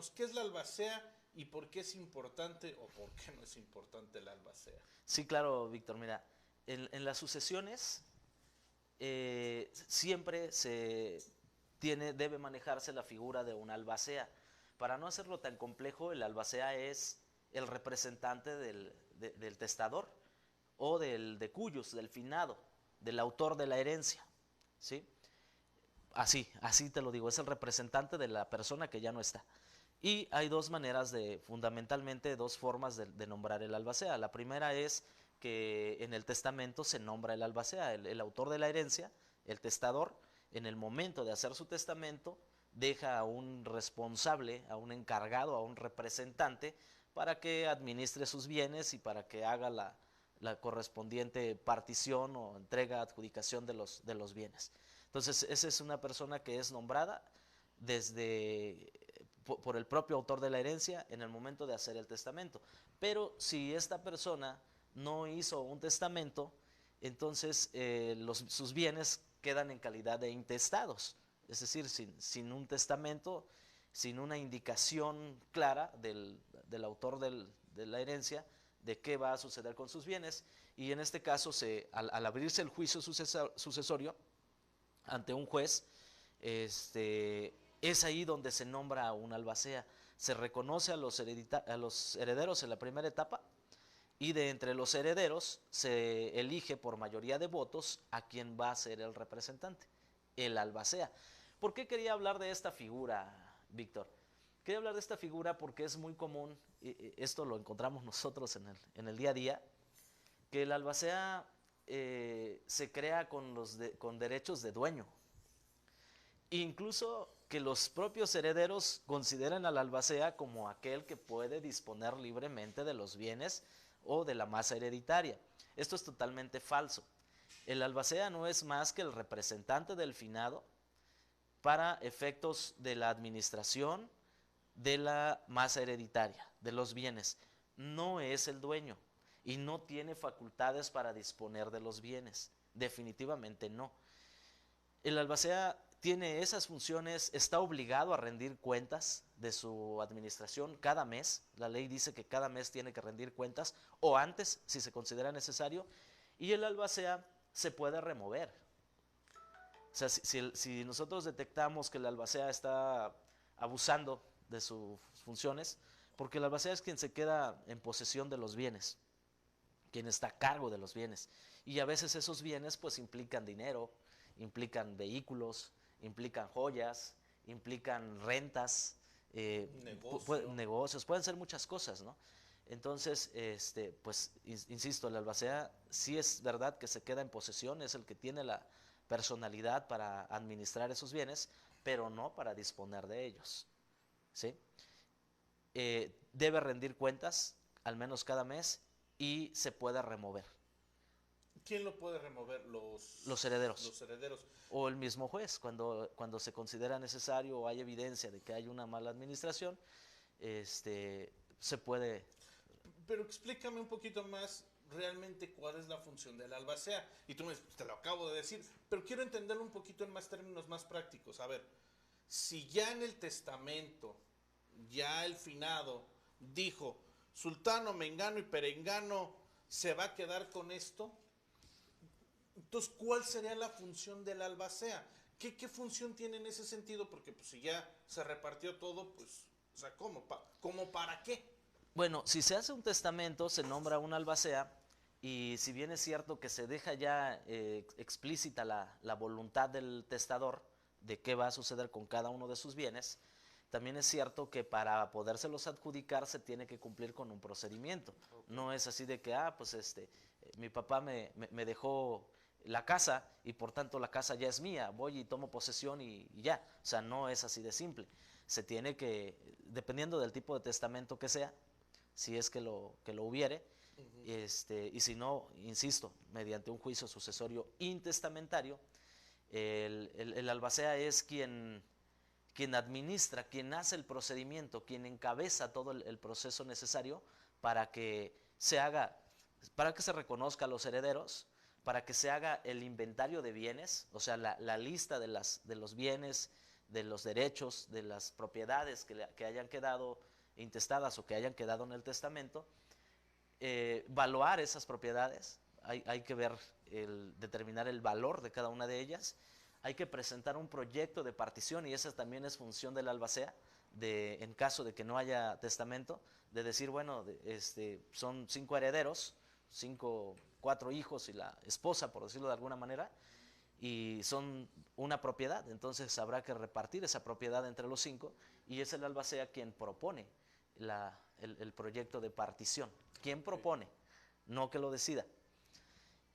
Platícanos, ¿qué es la albacea y por qué es importante o por qué no es importante la albacea? Sí, claro, Víctor, mira, en las sucesiones siempre debe manejarse la figura de un albacea. Para no hacerlo tan complejo, el albacea es el representante del testador o del de cuyos, del finado, del autor de la herencia. ¿Sí? Así te lo digo, es el representante de la persona que ya no está. Y hay dos maneras fundamentalmente dos formas de nombrar el albacea. La primera es que en el testamento se nombra el albacea, el autor de la herencia, el testador, en el momento de hacer su testamento, deja a un responsable, a un encargado, a un representante, para que administre sus bienes y para que haga la correspondiente partición o entrega, adjudicación de los bienes. Entonces, esa es una persona que es nombrada por el propio autor de la herencia en el momento de hacer el testamento. Pero si esta persona no hizo un testamento, entonces sus bienes quedan en calidad de intestados, es decir, sin un testamento, sin una indicación clara del autor de la herencia de qué va a suceder con sus bienes. Y en este caso, al abrirse el juicio sucesorio ante un juez, es ahí donde se nombra a un albacea. Se reconoce a los herederos en la primera etapa y de entre los herederos se elige por mayoría de votos a quien va a ser el representante, el albacea. ¿Por qué quería hablar de esta figura, Víctor? Quería hablar de esta figura porque es muy común, esto lo encontramos nosotros en el día a día, que el albacea se crea con derechos de dueño. Incluso que los propios herederos consideran al albacea como aquel que puede disponer libremente de los bienes o de la masa hereditaria. Esto es totalmente falso. El albacea no es más que el representante del finado para efectos de la administración de la masa hereditaria, de los bienes. No es el dueño y no tiene facultades para disponer de los bienes. Definitivamente no. El albacea tiene esas funciones, está obligado a rendir cuentas de su administración cada mes. La ley dice que cada mes tiene que rendir cuentas o antes, si se considera necesario. Y el albacea se puede remover. O sea, si nosotros detectamos que el albacea está abusando de sus funciones, porque el albacea es quien se queda en posesión de los bienes, quien está a cargo de los bienes. Y a veces esos bienes pues implican dinero, implican vehículos, implican joyas, implican rentas, Negocio. negocios, pueden ser muchas cosas, ¿no? Entonces, pues, insisto, el albacea sí es verdad que se queda en posesión, es el que tiene la personalidad para administrar esos bienes, pero no para disponer de ellos, ¿sí? Debe rendir cuentas, al menos cada mes, y se puede remover. ¿Quién lo puede remover? Los herederos Los herederos. o el mismo juez, cuando se considera necesario o hay evidencia de que hay una mala administración, se puede. Pero explícame un poquito más realmente cuál es la función del albacea. Y tú me dices, te lo acabo de decir, pero quiero entenderlo un poquito en más términos más prácticos. A ver, si ya en el testamento, ya el finado dijo, sultano, mengano y perengano se va a quedar con esto, entonces, ¿cuál sería la función del albacea? ¿Qué función tiene en ese sentido? Porque pues, si ya se repartió todo, pues, o sea, ¿cómo para qué? Bueno, si se hace un testamento, se nombra un albacea y si bien es cierto que se deja ya explícita la voluntad del testador de qué va a suceder con cada uno de sus bienes, también es cierto que para podérselos adjudicar se tiene que cumplir con un procedimiento. Okay. No es así de que, pues mi papá me dejó la casa y por tanto la casa ya es mía, voy y tomo posesión y ya. O sea, no es así de simple. Se tiene que, dependiendo del tipo de testamento que sea, si es que lo hubiere, y si no, insisto, mediante un juicio sucesorio intestamentario, el albacea es quien administra, quien hace el procedimiento, quien encabeza todo el proceso necesario para que se haga, para que se reconozca a los herederos, para que se haga el inventario de bienes, o sea, la lista de los bienes, de los derechos, de las propiedades que hayan quedado intestadas o que hayan quedado en el testamento, evaluar esas propiedades, hay que ver, determinar el valor de cada una de ellas, hay que presentar un proyecto de partición y esa también es función del albacea, en caso de que no haya testamento, de decir, bueno, son 5 herederos, 4 hijos y la esposa, por decirlo de alguna manera, y son una propiedad, entonces habrá que repartir esa propiedad entre los 5 y es el albacea quien propone el proyecto de partición. ¿Quién propone? No que lo decida.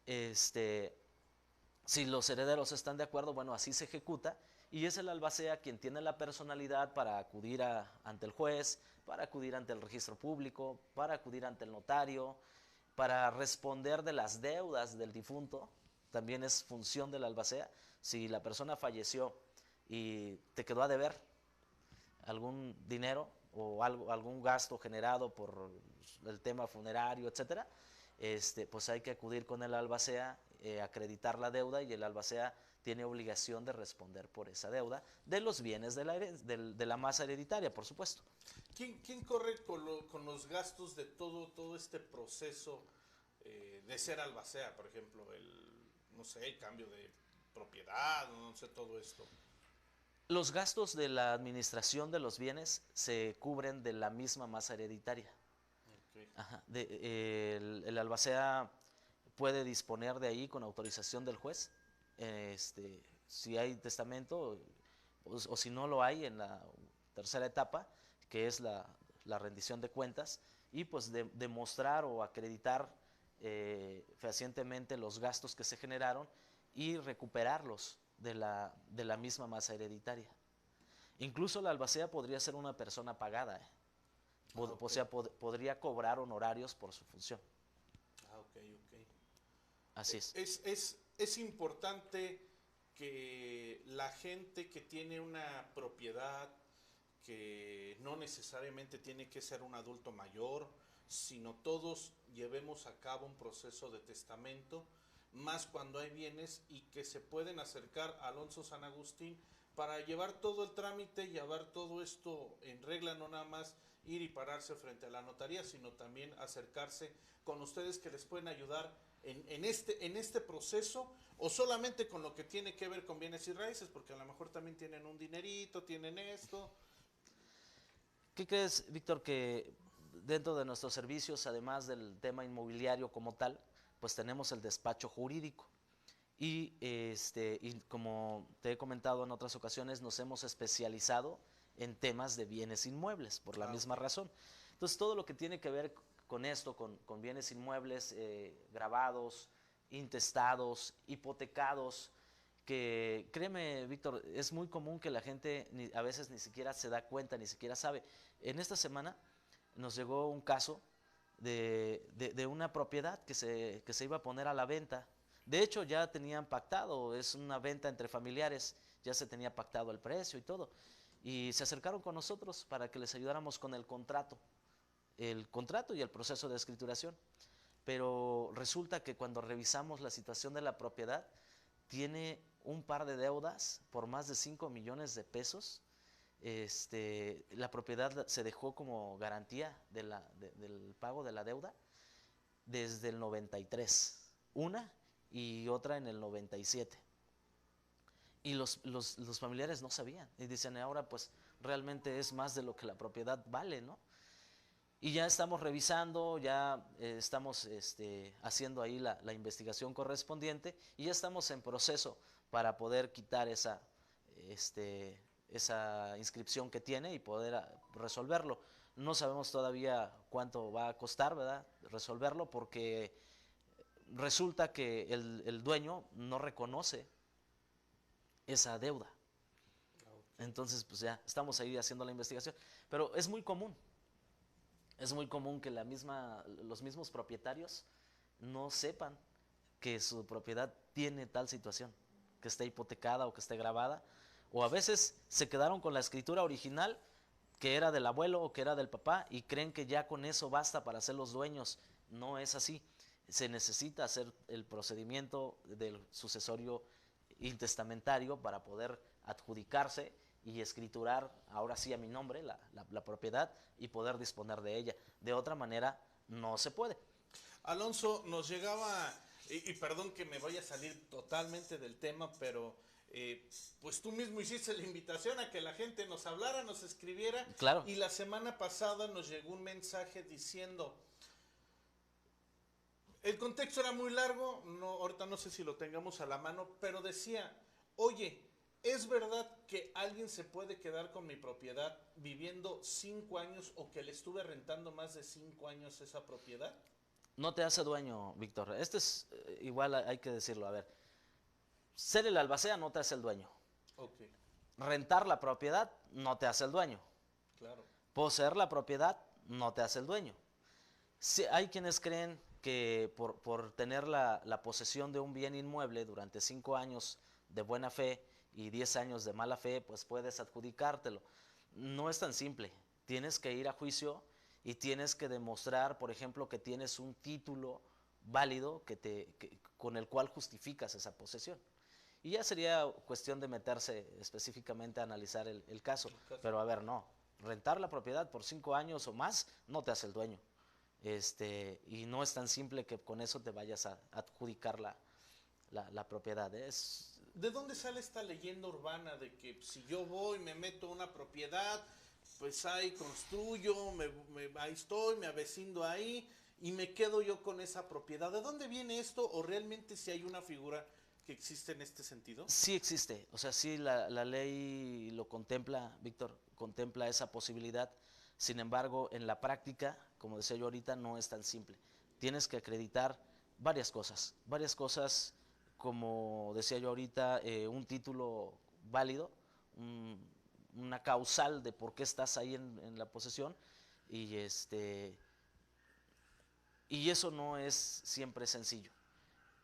Si los herederos están de acuerdo, bueno, así se ejecuta y es el albacea quien tiene la personalidad para acudir ante el juez, para acudir ante el registro público, para acudir ante el notario, para responder de las deudas del difunto. También es función del albacea. Si la persona falleció y te quedó a deber algún dinero o algún gasto generado por el tema funerario, etcétera, pues hay que acudir con el albacea, acreditar la deuda y el albacea tiene obligación de responder por esa deuda de los bienes de la masa hereditaria, por supuesto. ¿Quién corre con los gastos de todo este proceso de ser albacea? Por ejemplo, no sé, el cambio de propiedad, no sé, todo esto. Los gastos de la administración de los bienes se cubren de la misma masa hereditaria. Okay. Ajá. El albacea puede disponer de ahí con autorización del juez, si hay testamento o si no lo hay en la tercera etapa, que es la rendición de cuentas, y pues demostrar o acreditar fehacientemente los gastos que se generaron y recuperarlos de la misma masa hereditaria. Incluso la albacea podría ser una persona pagada, Okay. O sea, podría cobrar honorarios por su función. Ok. Así es. Es importante que la gente que tiene una propiedad, que no necesariamente tiene que ser un adulto mayor, sino todos llevemos a cabo un proceso de testamento, más cuando hay bienes y que se pueden acercar a Alonso San Agustín para llevar todo el trámite, llevar todo esto en regla, no nada más ir y pararse frente a la notaría, sino también acercarse con ustedes que les pueden ayudar en este proceso, o solamente con lo que tiene que ver con bienes y raíces, porque a lo mejor también tienen un dinerito, tienen esto. ¿Qué crees, Víctor, que dentro de nuestros servicios, además del tema inmobiliario como tal, pues tenemos el despacho jurídico? Y como te he comentado en otras ocasiones, nos hemos especializado en temas de bienes inmuebles, por la misma razón. Entonces, todo lo que tiene que ver con esto, con bienes inmuebles, grabados, intestados, hipotecados, que créeme, Víctor, es muy común que la gente a veces ni siquiera se da cuenta, ni siquiera sabe. En esta semana nos llegó un caso de una propiedad que se iba a poner a la venta. De hecho, ya tenían pactado, es una venta entre familiares, ya se tenía pactado el precio y todo. Y se acercaron con nosotros para que les ayudáramos con el contrato y el proceso de escrituración. Pero resulta que cuando revisamos la situación de la propiedad, tiene un par de deudas por más de 5 millones de pesos. La propiedad se dejó como garantía del pago de la deuda desde el 93, una y otra en el 97. Y los familiares no sabían y dicen, ahora pues realmente es más de lo que la propiedad vale, ¿no? Y ya estamos revisando, ya estamos haciendo ahí la investigación correspondiente y ya estamos en proceso para poder quitar esa inscripción que tiene y poder resolverlo. No sabemos todavía cuánto va a costar, ¿verdad?, resolverlo, porque resulta que el dueño no reconoce esa deuda. Entonces, pues ya estamos ahí haciendo la investigación. Pero es muy común que los mismos propietarios no sepan que su propiedad tiene tal situación, que esté hipotecada o que esté grabada, o a veces se quedaron con la escritura original que era del abuelo o que era del papá y creen que ya con eso basta para ser los dueños. No es así. Se necesita hacer el procedimiento del sucesorio intestamentario para poder adjudicarse y escriturar ahora sí a mi nombre la propiedad y poder disponer de ella. De otra manera no se puede. Alonso, nos llegaba, y perdón que me vaya a salir totalmente del tema, pero pues tú mismo hiciste la invitación a que la gente nos hablara, nos escribiera, Claro. y la semana pasada nos llegó un mensaje diciendo, el contexto era muy largo, no, ahorita no sé si lo tengamos a la mano, pero decía, oye, ¿es verdad que alguien se puede quedar con mi propiedad viviendo 5 años o que le estuve rentando más de 5 años esa propiedad? No te hace dueño, Víctor. Este es igual, hay que decirlo. A ver, ser el albacea no te hace el dueño. Ok, Rentar la propiedad no te hace el dueño. claro. Poseer la propiedad no te hace el dueño. Sí, hay quienes creen que por tener la posesión de un bien inmueble durante 5 años de buena fe y 10 años de mala fe, pues puedes adjudicártelo. No es tan simple. Tienes que ir a juicio y tienes que demostrar, por ejemplo, que tienes un título válido con el cual justificas esa posesión. Y ya sería cuestión de meterse específicamente a analizar el caso. Pero a ver, no. Rentar la propiedad por 5 años o más no te hace el dueño. Y no es tan simple que con eso te vayas a adjudicar la propiedad. ¿De dónde sale esta leyenda urbana de que si yo voy, me meto a una propiedad, pues ahí construyo, ahí estoy, me avecino ahí y me quedo yo con esa propiedad? ¿De dónde viene esto o realmente si hay una figura que existe en este sentido? Sí existe, o sea, sí la ley lo contempla, Víctor, contempla esa posibilidad. Sin embargo, en la práctica, como decía yo ahorita, no es tan simple. Tienes que acreditar varias cosas como decía yo ahorita, un título válido, un- una causal de por qué estás ahí en la posesión y y eso no es siempre sencillo.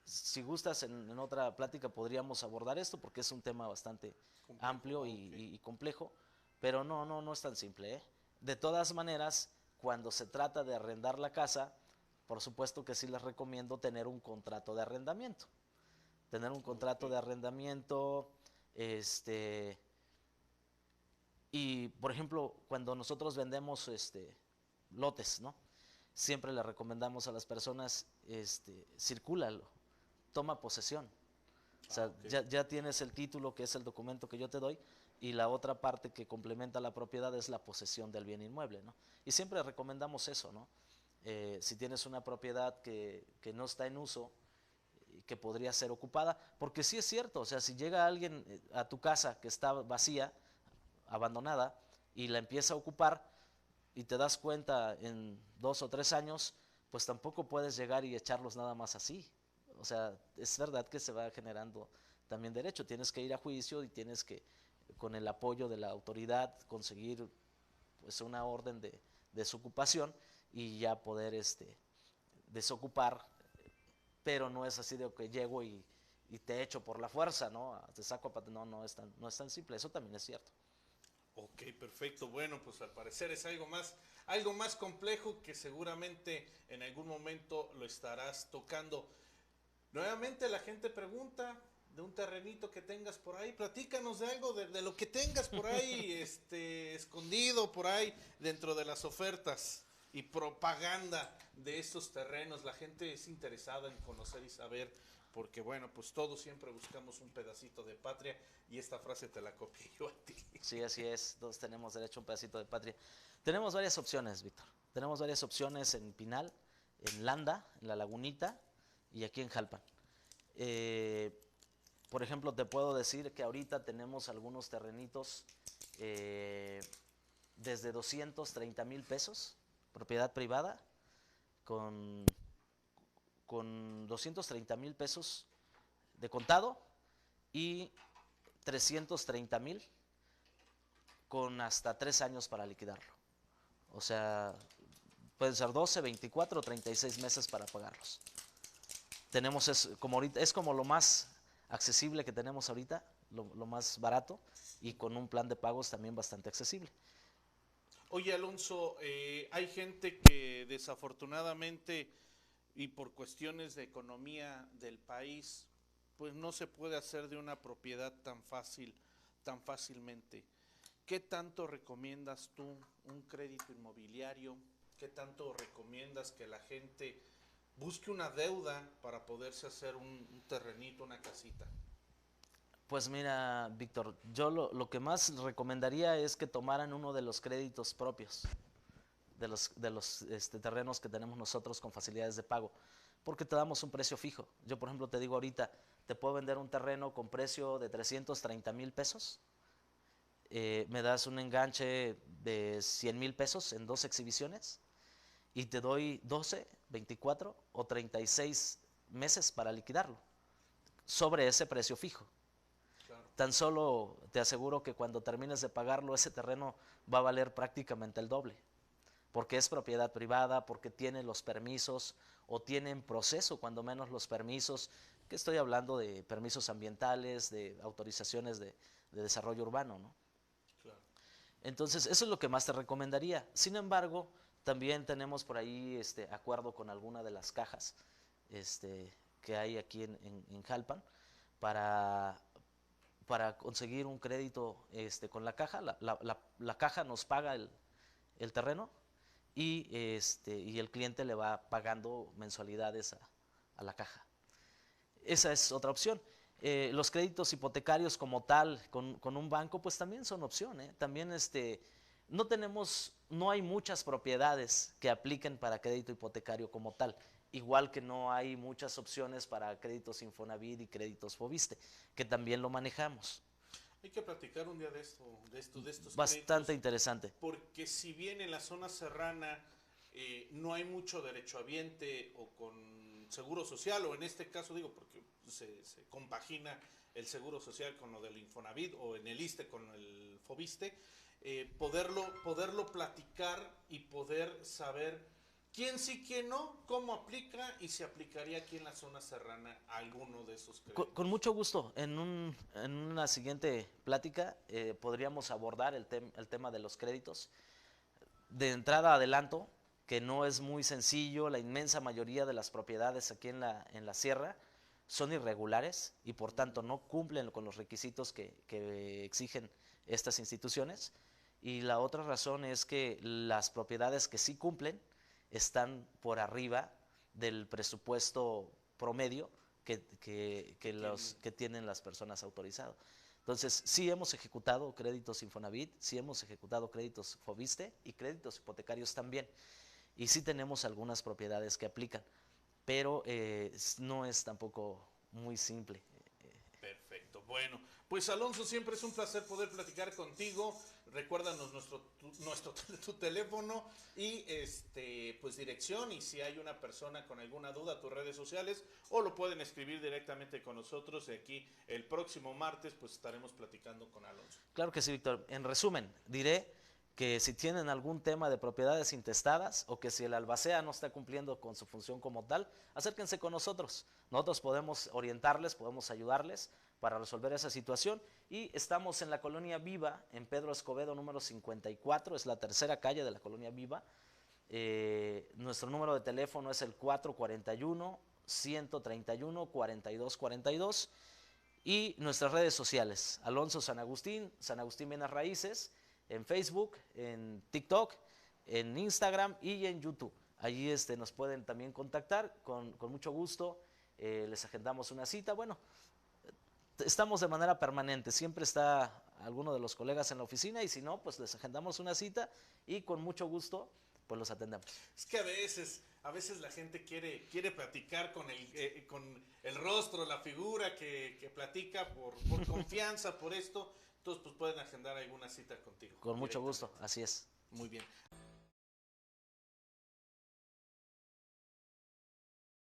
Si gustas, en otra plática podríamos abordar esto porque es un tema bastante Complejo, amplio ok. y complejo, pero no es tan simple, ¿eh? De todas maneras, cuando se trata de arrendar la casa, por supuesto que sí les recomiendo tener un contrato de arrendamiento. Tener un contrato de Ok. arrendamiento, este, y por ejemplo, cuando nosotros vendemos lotes, ¿no? Siempre le recomendamos a las personas, circúlalo, toma posesión. O Ah, sea, ok. ya tienes el título, que es el documento que yo te doy, y la otra parte que complementa la propiedad es la posesión del bien inmueble, ¿no? Y siempre recomendamos eso, ¿no? Si tienes una propiedad que no está en uso y que podría ser ocupada, porque sí es cierto, o sea, si llega alguien a tu casa que está vacía, abandonada, y la empieza a ocupar, y te das cuenta en 2 o 3 años, pues tampoco puedes llegar y echarlos nada más así. O sea, es verdad que se va generando también derecho. Tienes que ir a juicio y tienes que, con el apoyo de la autoridad, conseguir pues una orden de desocupación y ya poder desocupar, pero no es así de que llego y te echo por la fuerza, ¿no? Te saco a no es tan simple, eso también es cierto. Ok, perfecto. Bueno, pues al parecer es algo más complejo que seguramente en algún momento lo estarás tocando. Nuevamente la gente pregunta de un terrenito que tengas por ahí, platícanos de algo, de lo que tengas por ahí, escondido por ahí dentro de las ofertas y propaganda de estos terrenos. La gente es interesada en conocer y saber, porque bueno, pues todos siempre buscamos un pedacito de patria y esta frase te la copié yo a ti. Sí, así es, todos tenemos derecho a un pedacito de patria. Tenemos varias opciones, Víctor. Tenemos varias opciones en Pinal, en Landa, en La Lagunita y aquí en Jalpan. Eh, por ejemplo, te puedo decir que ahorita tenemos algunos terrenitos eh, desde 230,000 pesos, propiedad privada, con, con 230,000 pesos de contado y 330,000 con hasta 3 años para liquidarlo. O sea, pueden ser 12, 24 o 36 meses para pagarlos. Tenemos es como lo más accesible que tenemos ahorita, lo más barato y con un plan de pagos también bastante accesible. Oye, Alonso, hay gente que desafortunadamente y por cuestiones de economía del país, pues no se puede hacer de una propiedad tan fácilmente. ¿qué tanto recomiendas tú un crédito inmobiliario? ¿Qué tanto recomiendas que la gente busque una deuda para poderse hacer un terrenito, una casita? Pues mira, Víctor, yo lo que más recomendaría es que tomaran uno de los créditos propios, de los terrenos que tenemos nosotros con facilidades de pago, porque te damos un precio fijo. Yo, por ejemplo, te digo ahorita, te puedo vender un terreno con precio de 330,000 pesos, me das un enganche de 100,000 pesos en 2 exhibiciones y te doy 12, 24 o 36 meses para liquidarlo sobre ese precio fijo. Claro. Tan solo te aseguro que cuando termines de pagarlo, ese terreno va a valer prácticamente el doble, porque es propiedad privada, porque tiene los permisos o tiene en proceso cuando menos los permisos, que estoy hablando de permisos ambientales, de autorizaciones de desarrollo urbano, ¿no? Claro. Entonces, eso es lo que más te recomendaría. Sin embargo, también tenemos por ahí acuerdo con alguna de las cajas que hay aquí en Jalpan para, para conseguir un crédito con la caja. La caja nos paga el terreno y el cliente le va pagando mensualidades a la caja. Esa es otra opción. Los créditos hipotecarios como tal, con un banco, pues también son opción, ¿eh? También no hay muchas propiedades que apliquen para crédito hipotecario como tal, igual que no hay muchas opciones para créditos Infonavit y créditos Foviste, que también lo manejamos. Hay que platicar un día de estos Bastante créditos, interesante. porque si bien en la zona serrana no hay mucho derechohabiente o con seguro social, o en este caso digo porque se compagina el seguro social con lo del Infonavit o en el ISSSTE con el Foviste, poderlo platicar y poder saber quién sí, quién no, cómo aplica y si aplicaría aquí en la zona serrana alguno de esos créditos. Con mucho gusto. En una siguiente plática podríamos abordar el tema de los créditos. De entrada adelanto que no es muy sencillo. La inmensa mayoría de las propiedades aquí en la sierra son irregulares y por tanto no cumplen con los requisitos que exigen estas instituciones. Y la otra razón es que las propiedades que sí cumplen están por arriba del presupuesto promedio que tienen las personas autorizadas. Entonces, sí hemos ejecutado créditos Infonavit, sí hemos ejecutado créditos Foviste y créditos hipotecarios también. Y sí tenemos algunas propiedades que aplican, pero no es tampoco muy simple. Perfecto. Bueno, pues Alonso, siempre es un placer poder platicar contigo. Recuérdanos tu teléfono y pues dirección, y si hay una persona con alguna duda, tus redes sociales, o lo pueden escribir directamente con nosotros. Y aquí el próximo martes pues estaremos platicando con Alonso. Claro que sí, Víctor. En resumen, diré que si tienen algún tema de propiedades intestadas o que si el albacea no está cumpliendo con su función como tal, acérquense con nosotros. Nosotros podemos orientarles, podemos ayudarles para resolver esa situación, y estamos en la Colonia Viva, en Pedro Escobedo número 54, es la tercera calle de la Colonia Viva. Nuestro número de teléfono es el 441-131-4242 y nuestras redes sociales, Alonso San Agustín Bienes Raíces, en Facebook, en TikTok, en Instagram y en YouTube. Allí nos pueden también contactar con mucho gusto, les agendamos una cita. Bueno, estamos de manera permanente, siempre está alguno de los colegas en la oficina, y si no, pues les agendamos una cita y con mucho gusto pues los atendemos. Es que a veces la gente quiere platicar con el rostro, la figura que platica por confianza, por esto. Entonces pues pueden agendar alguna cita contigo. Con mucho gusto, así es. Muy bien.